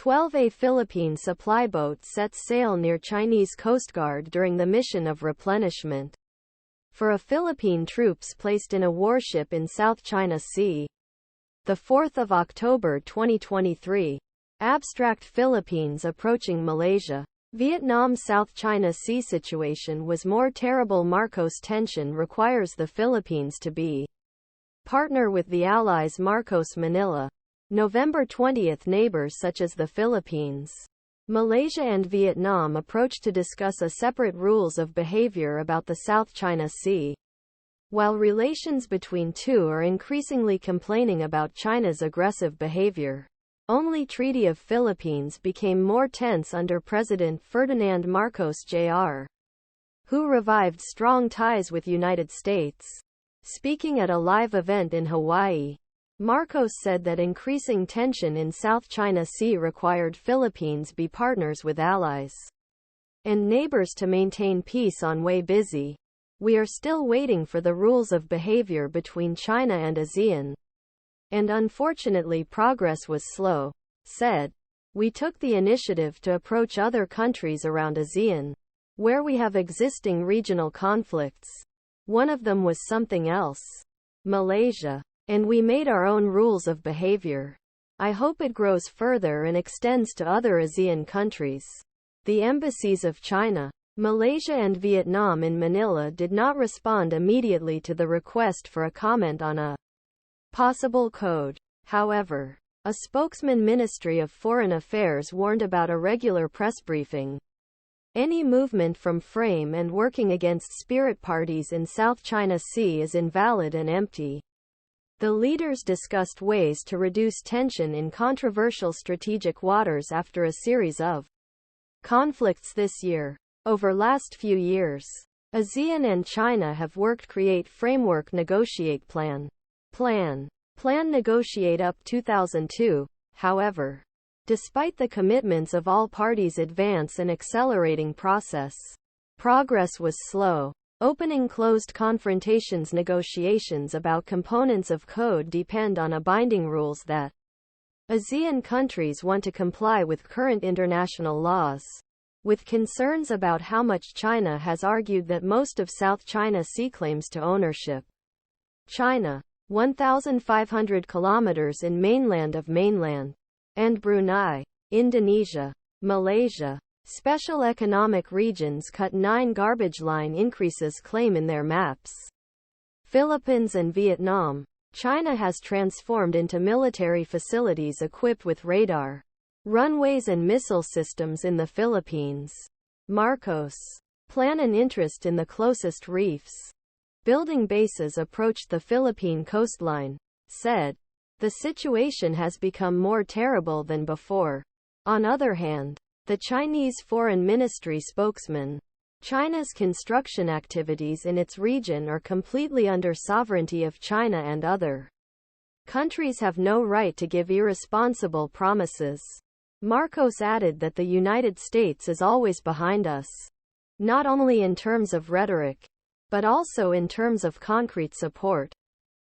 A Philippine supply boat sets sail near Chinese Coast Guard during the mission of replenishment for a Philippine troops placed in a warship in South China Sea. 4 October 2023. Abstract: Philippines approaching Malaysia. Vietnam South China Sea situation was more terrible. Marcos tension requires the Philippines to be partner with the allies. Marcos Manıla. November 20. Neighbors such as the Philippines, Malaysia and Vietnam approach to discuss a separate rules of behavior about the South China Sea. While relations between two are increasingly complaining about China's aggressive behavior, only Treaty of Philippines became more tense under President Ferdinand Marcos JR, who revived strong ties with United States. Speaking at a live event in Hawaii, Marcos said that increasing tension in South China Sea required Philippines be partners with allies and neighbors to maintain peace. On way busy. We are still waiting for the rules of behavior between China and ASEAN. And unfortunately progress was slow. Said. We took the initiative to approach other countries around ASEAN, where we have existing regional conflicts. One of them was something else. Malaysia. And we made our own rules of behavior. I hope it grows further and extends to other ASEAN countries. The embassies of China, Malaysia and Vietnam in Manila did not respond immediately to the request for a comment on a possible code. However, a spokesman Ministry of Foreign Affairs warned about a regular press briefing. Any movement from frame and working against spirit parties in South China Sea is invalid and empty. The leaders discussed ways to reduce tension in controversial strategic waters after a series of conflicts this year. Over last few years, ASEAN and China have worked create framework negotiate plan negotiate up 2002. However, despite the commitments of all parties advance an accelerating process, progress was slow. Opening Closed Confrontations Negotiations about components of code depend on a binding rules that ASEAN countries want to comply with current international laws. With concerns about how much China has argued that most of South China Sea claims to ownership. China, 1,500 kilometers in mainland of mainland, and Brunei, Indonesia, Malaysia, Special Economic Regions cut 9 garbage line increases claim in their maps. Filipins and Vietnam. China has transformed into military facilities equipped with radar, runways and missile systems in the Philippines. Marcos. Pla'nın interest in the closest reefs. Building bases approached the Philippine coastline. Said. The situation has become more terrible than before. On other hand, the Chinese Foreign Ministry spokesman, China's construction activities in its region are completely under sovereignty of China and other countries have no right to give irresponsible promises. Marcos added that the United States is always behind us, not only in terms of rhetoric, but also in terms of concrete support.